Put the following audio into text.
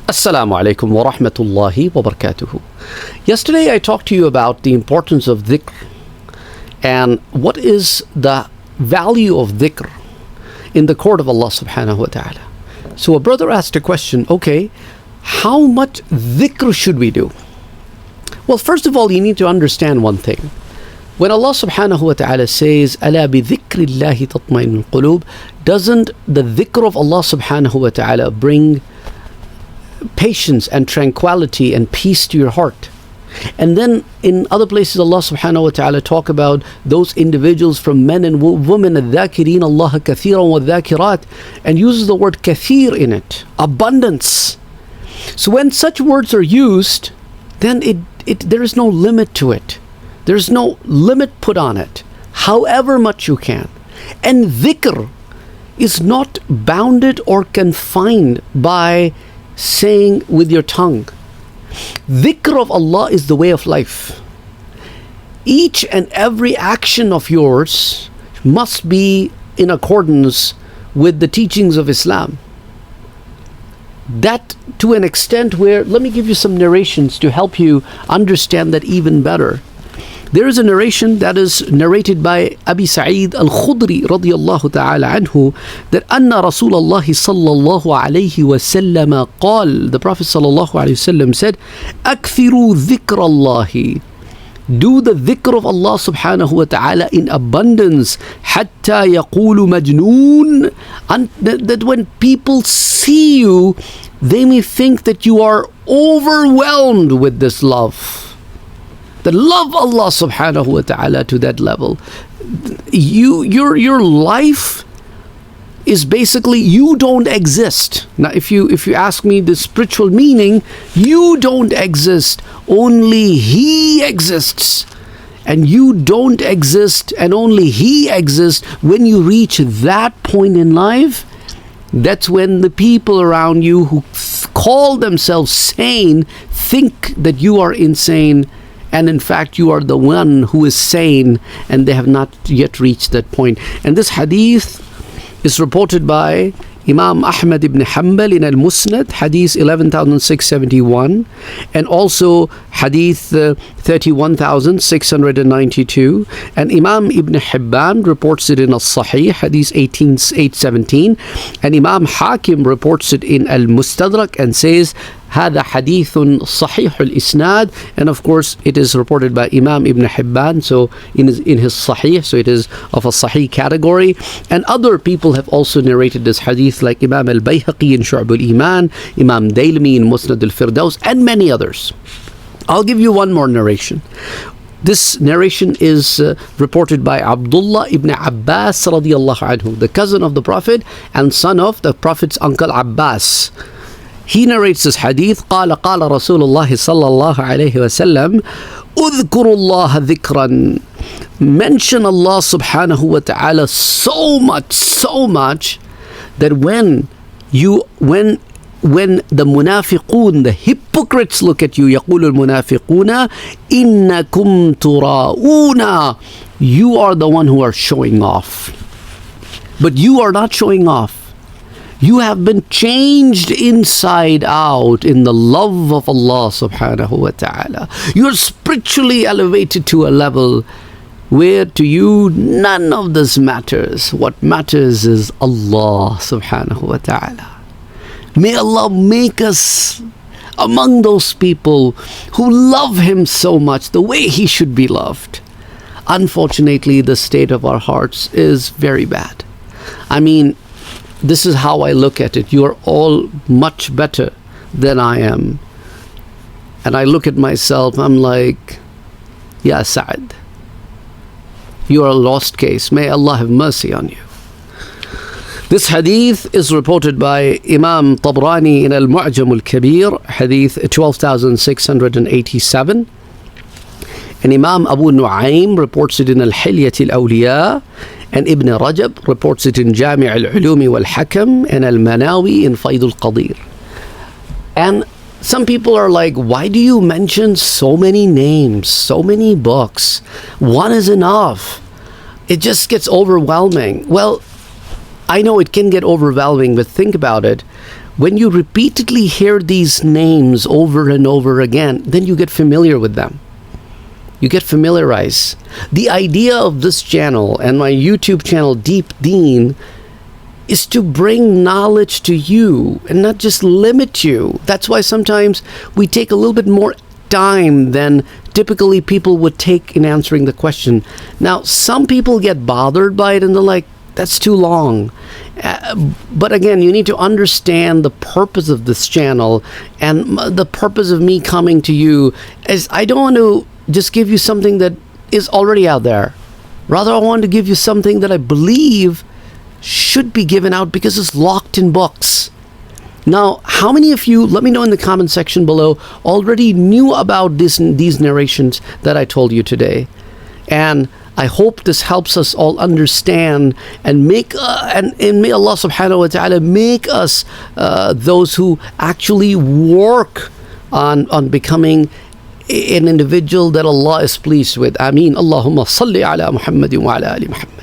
Assalamu alaikum wa rahmatullahi wa barakatuhu. Yesterday I talked to you about the importance of dhikr and what is the value of dhikr in the court of Allah subhanahu wa ta'ala. So a brother asked a question, okay, how much dhikr should we do? Well, first of all, you need to understand one thing. When Allah subhanahu wa ta'ala says, أَلَا بِذِكْرِ اللَّهِ تَطْمَئِنُّ الْقُلُوبِ, doesn't the dhikr of Allah subhanahu wa ta'ala bring patience and tranquility and peace to your heart? And then in other places Allah subhanahu wa ta'ala talk about those individuals from men and women, الذَّاكِرِينَ اللَّهَ كَثِيرًا وَالذَّاكِرَاتِ, and uses the word kathir in it, abundance. So when such words are used, then there is no limit to it. There's no limit put on it, however much you can. And dhikr is not bounded or confined by saying with your tongue. Dhikr of Allah is the way of life. Each and every action of yours must be in accordance with the teachings of Islam. That to an extent where, let me give you some narrations to help you understand that even better. There is a narration that is narrated by Abi Sa'id al-Khudri radiyallahu ta'ala anhu, that anna Rasulullah sallallahu alayhi wa sallam qal, the Prophet sallallahu alayhi wa sallam said, أكثروا ذكر الله, do the dhikr of Allah subhanahu wa ta'ala in abundance, حتى يقول مجنون, and that when people see you, they may think that you are overwhelmed with this love. That love Allah subhanahu wa ta'ala to that level. Your life is basically, you don't exist. Now if you ask me the spiritual meaning, you don't exist, only He exists. And you don't exist and only He exists. When you reach that point in life, that's when the people around you who call themselves sane think that you are insane, and in fact you are the one who is sane, and they have not yet reached that point. And this hadith is reported by Imam Ahmad ibn Hanbal in Al-Musnad, hadith 11,671, and also hadith 31,692, and Imam Ibn Hibban reports it in Al-Sahih, hadith 18,817, and Imam Hakim reports it in Al-Mustadrak and says, هذا حديث صحيح الإسناد, and of course it is reported by Imam Ibn Hibban, so in his Sahih, so it is of a Sahih category. And other people have also narrated this hadith, like Imam Al-Bayhaqi in Shu'ab al-Iman, Imam Dailami in Musnad al-Firdaus, and many others. I'll give you one more narration. This narration is reported by Abdullah ibn Abbas radiyallahu anhu, the cousin of the Prophet and son of the Prophet's uncle Abbas. He narrates this hadith, قال رسول الله صلى الله عليه وسلم اذكروا الله ذكرا, mention Allah subhanahu wa ta'ala so much that when the munafiqun, the hypocrites look at you, يقول المنافقون إنكم تراؤون, you are the one who are showing off, but you are not showing off. You have been changed inside out in the love of Allah subhanahu wa ta'ala. You are spiritually elevated to a level where to you none of this matters. What matters is Allah subhanahu wa ta'ala. May Allah make us among those people who love Him so much, the way He should be loved. Unfortunately, the state of our hearts is very bad. I mean, this is how I look at it. You are all much better than I am. And I look at myself, I'm like, Ya Sa'ad, you are a lost case. May Allah have mercy on you. This hadith is reported by Imam Tabrani in Al-Mu'jam Al-Kabir, hadith 12,687. And Imam Abu Nu'aym reports it in Al-Hilyat Al-Awliya, and Ibn Rajab reports it in Jami' Al-Ulumi Wal-Hakam, and Al-Manawi in Fayd Al-Qadir. And some people are like, why do you mention so many names, so many books? One is enough. It just gets overwhelming. Well, I know it can get overwhelming, but think about it. When you repeatedly hear these names over and over again, then you get familiar with them. You get familiarized. The idea of this channel and my YouTube channel, Deep Deen, is to bring knowledge to you and not just limit you. That's why sometimes we take a little bit more time than typically people would take in answering the question. Now, some people get bothered by it and they're like, that's too long. But again, you need to understand the purpose of this channel, and the purpose of me coming to you is I don't want to just give you something that is already out there. Rather, I want to give you something that I believe should be given out because it's locked in books. Now, how many of you, let me know in the comment section below, already knew about these narrations that I told you today? And I hope this helps us all understand and make and may Allah subhanahu wa ta'ala make us those who actually work on becoming an individual that Allah is pleased with. Ameen. Allahumma salli ala Muhammadin wa ala ali Muhammad.